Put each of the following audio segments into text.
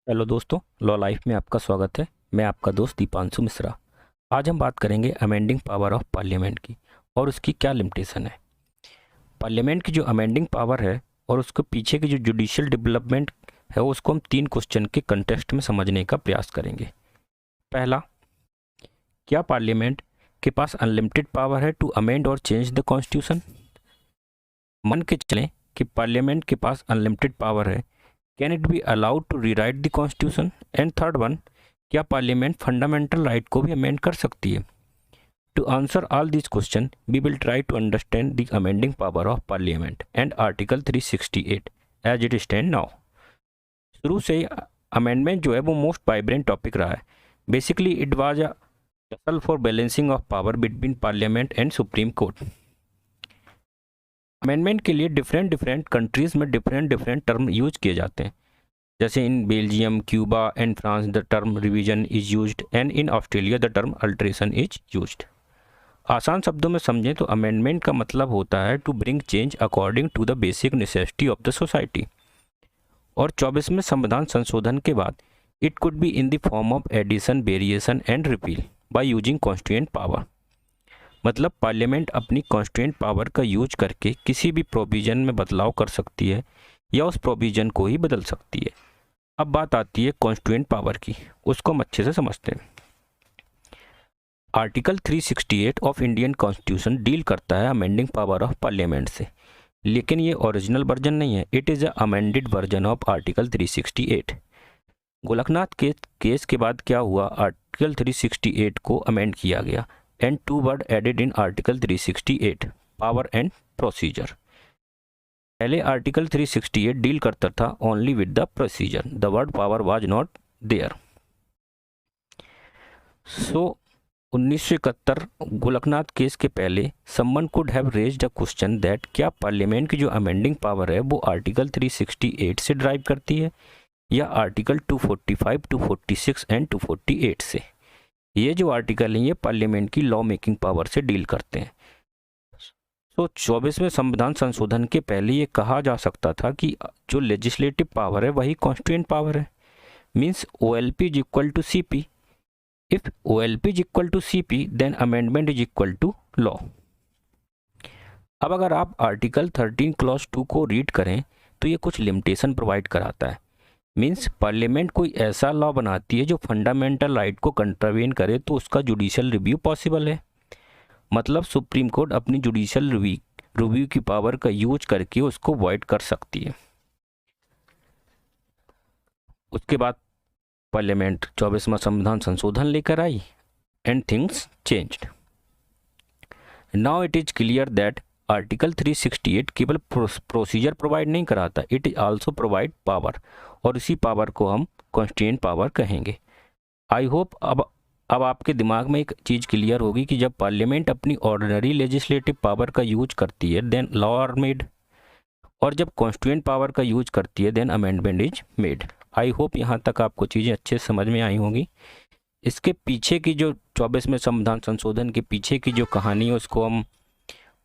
Hello दोस्तों, law life में आपका स्वागत है। मैं आपका दोस्त दीपांशु मिश्रा। आज हम बात करेंगे अमेंडिंग पावर ऑफ पार्लियामेंट की और उसकी क्या लिमिटेशन है। पार्लियामेंट की जो अमेंडिंग पावर है और उसके पीछे की जो जुडिशियल डेवलपमेंट है उसको हम 3 क्वेश्चन के कंटेक्स्ट में समझने का प्रयास करेंगे। पहला, क्या पार्लियामेंट के पास अनलिमिटेड पावर है टू अमेंड और चेंज द कॉन्स्टिट्यूशन। मान के चलें कि पार्लियामेंट के पास अनलिमिटेड पावर है, can it be allowed to rewrite the constitution. And third one, क्या पार्लियामेंट फंडामेंटल राइट को भी अमेंड कर सकती है। To answer all this question we will try to understand the amending power of parliament and article 368 as it stand now. शुरू से amendment जो है वो मोस्ट वाइब्रेंट टॉपिक रहा है। Basically it was a tussle for balancing of power between parliament and supreme court. Amendment के लिए different countries में डिफरेंट टर्म यूज किए जाते हैं। जैसे in Belgium, Cuba and France the term revision is used and in Australia the term alteration is used. आसान शब्दों में समझें तो अमेंडमेंट का मतलब होता है to bring change according to the basic necessity of the society. और 24वें संविधान संशोधन के बाद it could be in the form of addition, variation and repeal by using constituent power. मतलब पार्लियामेंट अपनी कॉन्स्टिट्यूएंट पावर का यूज करके किसी भी प्रोविजन में बदलाव कर सकती है या उस प्रोविजन को ही बदल सकती है। अब बात आती है कॉन्स्टिट्यूएंट पावर की, उसको हम अच्छे से समझते हैं। Article 368 of Indian constitution deal करता है अमेंडिंग पावर ऑफ पार्लियामेंट से, लेकिन ये ओरिजिनल वर्जन नहीं है, it is a amended version of article 368। Golaknath के केस के बाद क्या हुआ, आर्टिकल 368 को अमेंड किया गया and 2 word added in article 368, power and procedure. पहले आर्टिकल 368 डील करता था only with the procedure, the word power was not there. So 1971 Golaknath case के पहले someone could have raised a question that क्या parliament की जो अमेंडिंग पावर है वो आर्टिकल 368 से ड्राइव करती है या आर्टिकल 245, 246 एंड 248 से। ये जो आर्टिकल हैं ये पार्लियामेंट की लॉ मेकिंग पावर से डील करते हैं। तो 24वें संविधान संशोधन के पहले ये कहा जा सकता था कि जो लेजिस्लेटिव पावर है वही कॉन्स्टिट्यूएंट पावर है, means OLP is equal to CP। If OLP is equal to CP then amendment is equal to law. अब अगर आप आर्टिकल 13 क्लॉज 2 को रीड करें तो ये कुछ लिमिटेशन प्रोवाइड कराता है। मीन्स पार्लियामेंट कोई ऐसा लॉ बनाती है जो फंडामेंटल राइट को कंट्रावेन करे तो उसका जुडिशियल रिव्यू पॉसिबल है। मतलब सुप्रीम कोर्ट अपनी जुडिशियल रिव्यू की पावर का यूज करके उसको वॉइड कर सकती है। उसके बाद पार्लियामेंट 24वां संविधान संशोधन लेकर आई and things changed. Now it is clear that article 368 केवल प्रोसीजर प्रोवाइड नहीं कराता, it is also provide power, और इसी पावर को हम कॉन्स्टिट्यूएंट पावर कहेंगे। आई होप अब आपके दिमाग में एक चीज़ क्लियर होगी कि जब पार्लियामेंट अपनी ऑर्डिनरी लेजिस्लेटिव पावर का यूज करती है देन लॉ आर मेड, और जब कॉन्स्टिट्यूएंट पावर का यूज करती है then amendment is made. I hope यहाँ तक आपको चीज़ें अच्छे से समझ में आई होंगी। इसके पीछे की जो 24वें संविधान संशोधन के पीछे की जो कहानी है उसको हम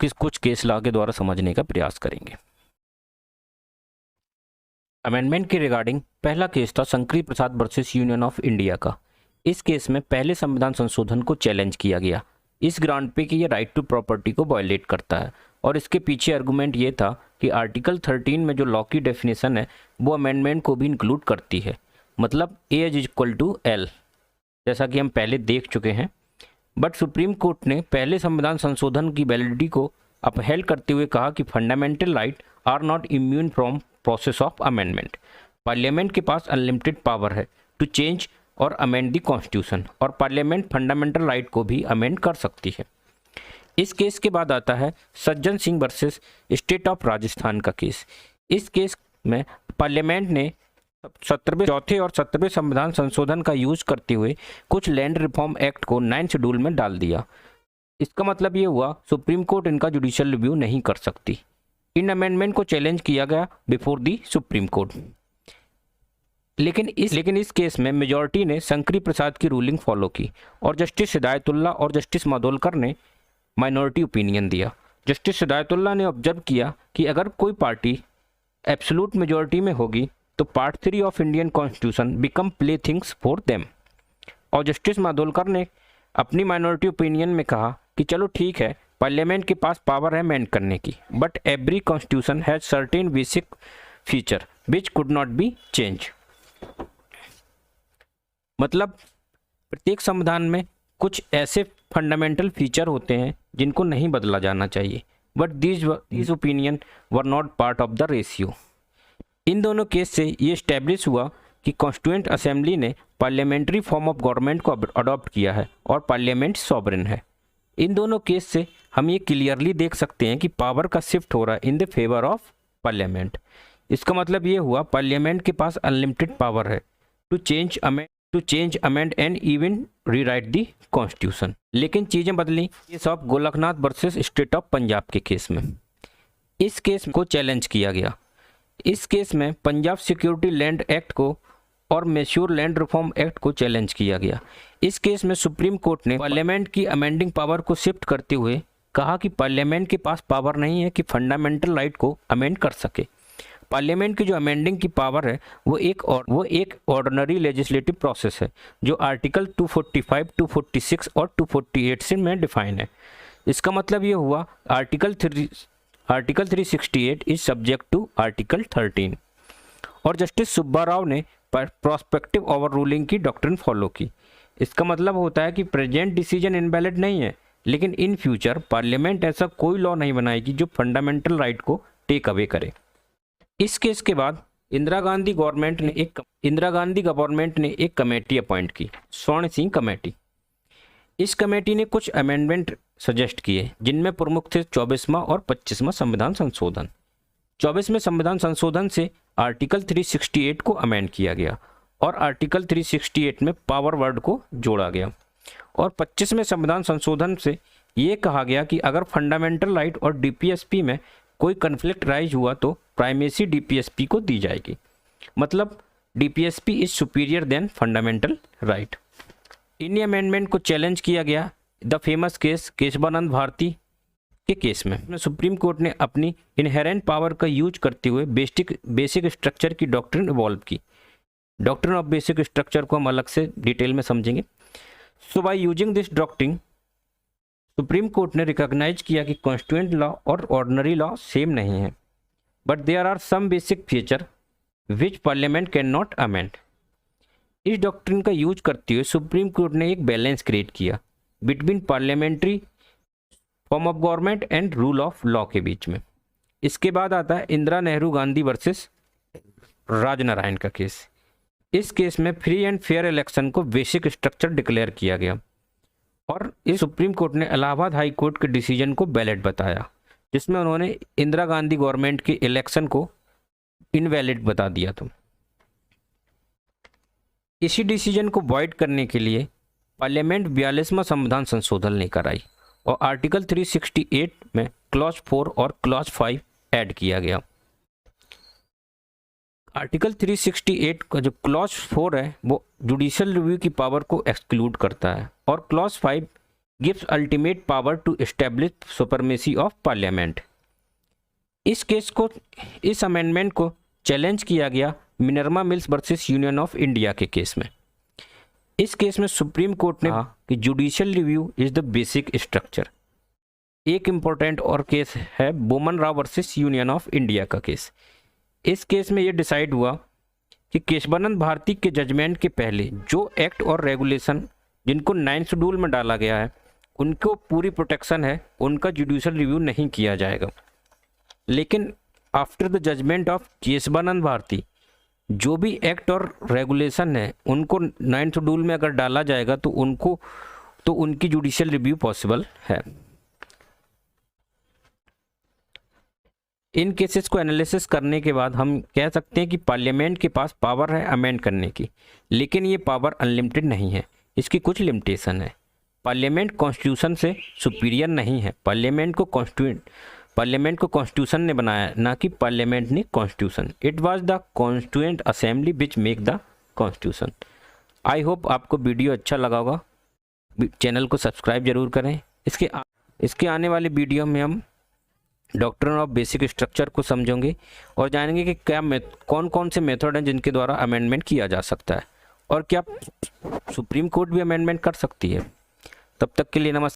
कुछ केस लॉ के द्वारा समझने का प्रयास करेंगे। अमेंडमेंट के रिगार्डिंग पहला केस था शंकरी प्रसाद वर्सेस यूनियन ऑफ इंडिया का। इस केस में पहले संविधान संशोधन को चैलेंज किया गया इस ग्राउंड पे कि ये राइट टू प्रॉपर्टी को वायलेट करता है, और इसके पीछे आर्गूमेंट ये था कि आर्टिकल 13 में जो लॉ की डेफिनेशन है वो अमेंडमेंट को भी इंक्लूड करती है। मतलब A is equal to L, जैसा कि हम पहले देख चुके हैं। बट सुप्रीम कोर्ट ने पहले संविधान संशोधन की वैलिडिटी को अपहेल्ड करते हुए कहा कि fundamental right are not immune from process of amendment. Parliament के पास अनलिमिटेड पावर है टू चेंज और अमेंड द कॉन्स्टिट्यूशन, और पार्लियामेंट फंडामेंटल राइट को भी अमेंड कर सकती है। इस केस के बाद आता है Sajjan Singh versus state of Rajasthan का केस। इस केस में पार्लियामेंट ने 17वें चौथे और 17वें संविधान संशोधन का यूज करते हुए कुछ लैंड रिफॉर्म एक्ट को 9 शेड्यूल में डाल दिया। इसका मतलब ये हुआ सुप्रीम कोर्ट इनका जुडिशियल रिव्यू नहीं कर सकती। इन अमेंडमेंट को चैलेंज किया गया बिफोर दी सुप्रीम कोर्ट, लेकिन इस केस में मेजॉरिटी ने शंकरी प्रसाद की रूलिंग फॉलो की और जस्टिस हिदायतुल्ला और जस्टिस मादोलकर ने माइनॉरिटी ओपिनियन दिया। जस्टिस हिदायतुल्ला ने ऑब्जर्व किया कि अगर कोई पार्टी एब्सोल्यूट मेजॉरिटी में होगी तो part 3 of Indian constitution become play things for them. और जस्टिस माधोलकर ने अपनी माइनॉरिटी ओपिनियन में कहा कि चलो ठीक है, पार्लियामेंट के पास पावर है अमेंड करने की, but every constitution has certain basic feature which could not be change. मतलब प्रत्येक संविधान में कुछ ऐसे फंडामेंटल फीचर होते हैं जिनको नहीं बदला जाना चाहिए, but these opinion were not part of the ratio. इन दोनों केस से ये इस्टेब्लिश हुआ कि कॉन्स्टिट्यूएंट असेंबली ने पार्लियामेंट्री फॉर्म ऑफ गवर्नमेंट को अडॉप्ट किया है और पार्लियामेंट सॉवरेन है। इन दोनों केस से हम ये क्लियरली देख सकते हैं कि पावर का शिफ्ट हो रहा है in the favour of parliament. इसका मतलब ये हुआ पार्लियामेंट के पास अनलिमिटेड पावर है to change amend and even rewrite the constitution. लेकिन चीज़ें बदली case of Golaknath versus state of Punjab के केस में। इस केस को चैलेंज किया गया। इस केस में पंजाब सिक्योरिटी लैंड एक्ट को और मैसूर लैंड रिफॉर्म एक्ट को चैलेंज किया गया। इस केस में सुप्रीम कोर्ट ने पार्लियामेंट की अमेंडिंग पावर को शिफ्ट करते हुए कहा कि पार्लियामेंट के पास पावर नहीं है कि फंडामेंटल राइट को अमेंड कर सके। पार्लियामेंट की जो अमेंडिंग की पावर है वो एक ऑर्डिनरी लेजिस्लेटिव प्रोसेस है जो आर्टिकल 245, 246 और 248 से में डिफाइन है। इसका मतलब ये हुआ article 368 is subject to article 13। और जस्टिस सुब्बा राव ने प्रोस्पेक्टिव ओवर रूलिंग की डॉक्ट्रिन फॉलो की। इसका मतलब होता है कि प्रेजेंट डिसीजन इनवैलिड नहीं है, लेकिन इन फ्यूचर पार्लियामेंट ऐसा कोई लॉ नहीं बनाएगी जो फंडामेंटल राइट को टेक अवे करे। इस केस के बाद इंदिरा गांधी गवर्नमेंट ने एक कमेटी अपॉइंट की, स्वर्ण सिंह कमेटी। इस कमेटी ने कुछ अमेंडमेंट सजेस्ट किए जिनमें प्रमुख थे 24वां और 25वां संविधान संशोधन। 24वें संविधान संशोधन से आर्टिकल 368 को अमेंड किया गया और आर्टिकल 368 में पावर वर्ड को जोड़ा गया। और 25वें संविधान संशोधन से ये कहा गया कि अगर फंडामेंटल राइट और डीपीएसपी में कोई कन्फ्लिक्ट राइज हुआ तो प्राइमेसी डीपीएसपी को दी जाएगी। मतलब DPSP is superior than fundamental right. इन अमेंडमेंट को चैलेंज किया गया the famous case Keshavananda Bharati के केस में सुप्रीम कोर्ट ने अपनी इनहेरेंट पावर का यूज करते हुए बेसिक स्ट्रक्चर की डॉक्ट्रिन इवॉल्व की। डॉक्ट्रिन ऑफ बेसिक स्ट्रक्चर को हम अलग से डिटेल में समझेंगे। So by using this doctrine supreme court ने रिकॉग्नाइज किया कि कॉन्स्टिट्यूएंट लॉ और ऑर्डिनरी लॉ सेम नहीं है, but there are some basic feature which parliament can not amend. इस डॉक्ट्रिन का यूज करते हुए सुप्रीम कोर्ट ने एक बैलेंस क्रिएट किया between parliamentary form of government and rule of law के बीच में। इसके बाद आता है इंदिरा नेहरू गांधी वर्सेस राजनारायण का केस। इस केस में फ्री एंड फेयर इलेक्शन को बेसिक स्ट्रक्चर डिक्लेयर किया गया और इस सुप्रीम कोर्ट ने इलाहाबाद हाई कोर्ट के डिसीजन को वैलिड बताया, जिसमें उन्होंने इंदिरा गांधी गवर्नमेंट के इलेक्शन को इनवैलिड बता दिया था। इसी डिसीजन को वॉइड करने के लिए पार्लियामेंट 42वां संविधान संशोधन लेकर आई और आर्टिकल 368 में क्लॉज 4 और क्लॉज 5 ऐड किया गया। आर्टिकल 368 का जो क्लॉज 4 है वो जुडिशियल रिव्यू की पावर को एक्सक्लूड करता है और clause 5 gives ultimate power to establish supremacy of parliament. इस अमेंडमेंट को चैलेंज किया गया Minerva mills versus union of India के केस में। इस केस में सुप्रीम कोर्ट ने कहा कि judicial review is the basic structure. एक इंपॉर्टेंट और केस है Waman Rao versus union of India का केस। इस केस में यह डिसाइड हुआ कि केशवानंद भारती के जजमेंट के पहले जो एक्ट और रेगुलेशन जिनको 9th शेड्यूल में डाला गया है उनको पूरी प्रोटेक्शन है, उनका जुडिशियल रिव्यू नहीं किया जाएगा। लेकिन after the judgement of Keshavananda Bharati जो भी एक्ट और रेगुलेशन है उनको 9th शेड्यूल में अगर डाला जाएगा तो उनकी जुडिशियल रिव्यू पॉसिबल है। इन केसेस को एनालिसिस करने के बाद हम कह सकते हैं कि पार्लियामेंट के पास पावर है अमेंड करने की, लेकिन ये पावर अनलिमिटेड नहीं है, इसकी कुछ लिमिटेशन है। पार्लियामेंट कॉन्स्टिट्यूशन से सुपीरियर नहीं है। पार्लियामेंट को कॉन्स्टिट्यूशन ने बनाया, ना कि पार्लियामेंट ने constitution. It was the constituent assembly which make the constitution. I hope आपको वीडियो अच्छा लगा होगा। चैनल को सब्सक्राइब जरूर करें। इसके आने वाले वीडियो में हम डॉक्ट्रिन ऑफ बेसिक स्ट्रक्चर को समझेंगे और जानेंगे कि क्या कौन कौन से मेथड हैं जिनके द्वारा अमेंडमेंट किया जा सकता है और क्या सुप्रीम कोर्ट भी अमेंडमेंट कर सकती है। तब तक के लिए नमस्कार।